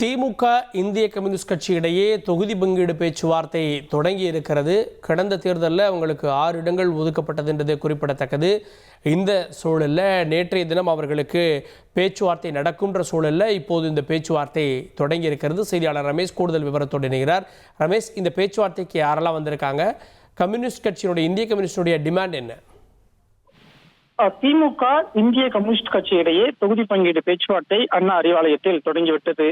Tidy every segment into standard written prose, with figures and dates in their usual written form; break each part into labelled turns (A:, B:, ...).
A: திமுக இந்திய கம்யூனிஸ்ட் கட்சி இடையே தொகுதி பங்கீடு பேச்சுவார்த்தை தொடங்கி இருக்கிறது. கடந்த தேர்தலில் அவங்களுக்கு 6 இடங்கள் ஒதுக்கப்பட்டது என்றது குறிப்பிடத்தக்கது. இந்த சூழலில் நேற்றைய தினம் அவர்களுக்கு பேச்சுவார்த்தை நடக்கும்ன்ற சூழலில் இப்போது இந்த பேச்சுவார்த்தை தொடங்கி இருக்கிறது. செய்தியாளர் ரமேஷ் கூடுதல் விவரத்தோடு இணைகிறார். ரமேஷ், இந்த பேச்சுவார்த்தைக்கு யாரெல்லாம் வந்திருக்காங்க? கம்யூனிஸ்ட் கட்சியினுடைய இந்திய கம்யூனிஸ்டுடைய டிமாண்ட் என்ன?
B: திமுக இந்திய கம்யூனிஸ்ட் கட்சி இடையே தொகுதி பங்கீடு பேச்சுவார்த்தை அண்ணா அறிவாலயத்தில் தொடங்கிவிட்டது.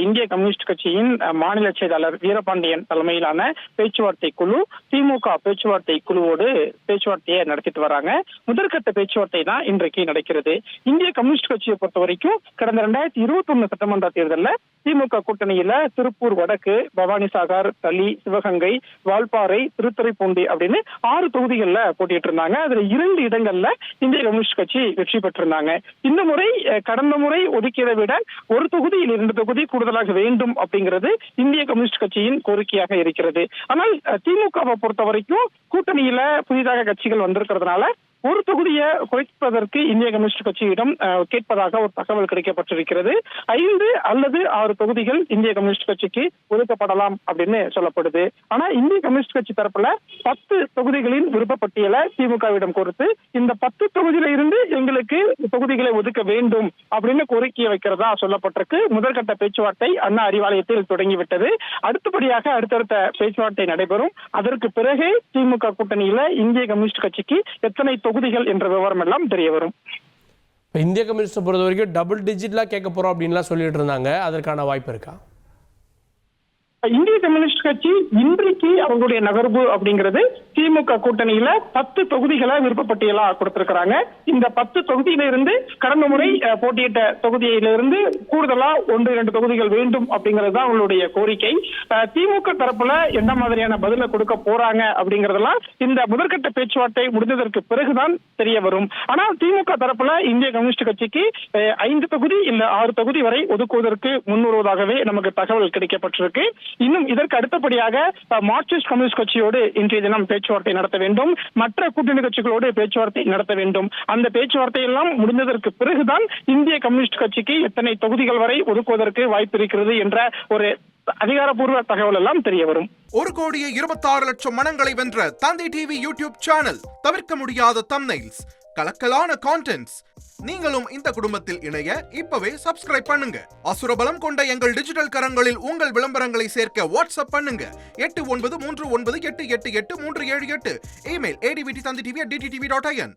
B: இந்திய கம்யூனிஸ்ட் கட்சியின் மாநில செயலாளர் வீரபாண்டியன் தலைமையிலான பேச்சுவார்த்தை குழு திமுக பேச்சுவார்த்தை குழுவோடு பேச்சுவார்த்தையை நடத்திட்டு வராங்க. முதற்கட்ட பேச்சுவார்த்தை தான் இன்றைக்கு நடக்கிறது. இந்திய கம்யூனிஸ்ட் கட்சியை பொறுத்த வரைக்கும் கடந்த 2021 சட்டமன்ற தேர்தலில் திமுக கூட்டணியில திருப்பூர் வடக்கு, பவானிசாகர், தளி, சிவகங்கை, வால்பாறை, திருத்துறைப்பூண்டி அப்படின்னு 6 தொகுதிகள்ல போட்டிட்டு இருந்தாங்க. அதுல 2 இடங்கள்ல இந்திய கம்யூனிஸ்ட் கட்சி வெற்றி பெற்றிருந்தாங்க. இந்த முறை கடந்த முறை ஒதுக்கியதை விட 1 தொகுதியில் 2 தொகுதி கூடுதலாக வேண்டும் அப்படிங்கிறது இந்திய கம்யூனிஸ்ட் கட்சியின் கோரிக்கையாக இருக்கிறது. ஆனால் திமுகவை பொறுத்த வரைக்கும் கூட்டணியில புதிதாக கட்சிகள் வந்திருக்கிறதுனால 1 தொகுதியை குறைப்பதற்கு இந்திய கம்யூனிஸ்ட் கட்சியிடம் கேட்பதாக ஒரு தகவல் கிடைக்கப்பட்டிருக்கிறது. 5 அல்லது 6 தொகுதிகள் இந்திய கம்யூனிஸ்ட் கட்சிக்கு ஒதுக்கப்படலாம் அப்படின்னு சொல்லப்படுது. ஆனா இந்திய கம்யூனிஸ்ட் கட்சி தரப்புல 10 தொகுதிகளின் விருப்பப்பட்டியலை திமுகவிடம் கொடுத்து இந்த 10 தொகுதியில இருந்து எங்களுக்கு தொகுதிகளை ஒதுக்க வேண்டும் அப்படின்னு கோரிக்கையை வைக்கிறதா சொல்லப்பட்டிருக்கு. முதற்கட்ட பேச்சுவார்த்தை அண்ணா அறிவாலயத்தில் தொடங்கிவிட்டது. அடுத்தபடியாக அடுத்தடுத்த பேச்சுவார்த்தை நடைபெறும். அதற்கு பிறகு திமுக கூட்டணியில இந்திய கம்யூனிஸ்ட் கட்சிக்கு எத்தனை தொகுதிகள் என்ற விவரம் எல்லாம் தெரிய வரும்.
A: இந்திய கம்யூனிஸ்ட் பொறுத்த வரைக்கும் டபுள் டிஜிட்லாம் கேட்க போறோம் அப்படின்லாம் சொல்லிட்டு இருந்தாங்க. அதற்கான வாய்ப்பு இருக்கா?
B: இந்திய கம்யூனிஸ்ட் கட்சி இன்றைக்கு அவங்களுடைய நகர்வு அப்படிங்கிறது திமுக கூட்டணியில 10 தொகுதிகளை விருப்பப்பட்டியலா கொடுத்திருக்கிறாங்க. இந்த 10 தொகுதியில இருந்து கடந்த முறை போட்டியிட்ட தொகுதியிலிருந்து கூடுதலா 1-2 தொகுதிகள் வேண்டும் அப்படிங்கிறது தான் அவங்களுடைய கோரிக்கை. திமுக தரப்புல எந்த மாதிரியான பதில கொடுக்க போறாங்க அப்படிங்கறதெல்லாம் இந்த முதற்கட்ட பேச்சுவார்த்தை முடிந்ததற்கு பிறகுதான் தெரிய வரும். ஆனா திமுக தரப்புல இந்திய கம்யூனிஸ்ட் கட்சிக்கு 5 தொகுதி இல்ல 6 தொகுதி வரை ஒதுக்குவதற்கு முன்வருவதாகவே நமக்கு தகவல் கிடைக்கப்பட்டிருக்கு. இன்னும் இதற்கு அடுத்தபடியாக மார்க்சிஸ்ட் கம்யூனிஸ்ட் கட்சியோடு இன்றைய தினம் பேச்சுவார்த்தை நடத்த வேண்டும். மற்ற கூட்டணி கட்சிகளோடு பேச்சுவார்த்தை நடத்த வேண்டும். அந்த பேச்சுவார்த்தை எல்லாம் முடிந்ததற்கு பிறகுதான் இந்திய கம்யூனிஸ்ட் கட்சிக்கு எத்தனை தொகுதிகள் வரை ஒதுக்குவதற்கு வாய்ப்பு இருக்கிறது என்ற ஒரு அதிகாரப்பூர்வ தகவல் எல்லாம் தெரிய வரும்.
C: 1,26,00,000 மனங்களை வென்ற தந்தி டிவி யூடியூப் சேனல். தவிர்க்க முடியாத தம்ப்நெயில்ஸ், கலக்கலான கான்டென்ட்ஸ். நீங்களும் இந்த குடும்பத்தில் இணைய இப்பவே சப்ஸ்கிரைப் பண்ணுங்க. அசுரபலம் கொண்ட எங்கள் டிஜிட்டல் கரங்களில் உங்கள் விளம்பரங்களை சேர்க்க வாட்ஸ்அப் பண்ணுங்க. 8939888838. Email advttv@dttv.in.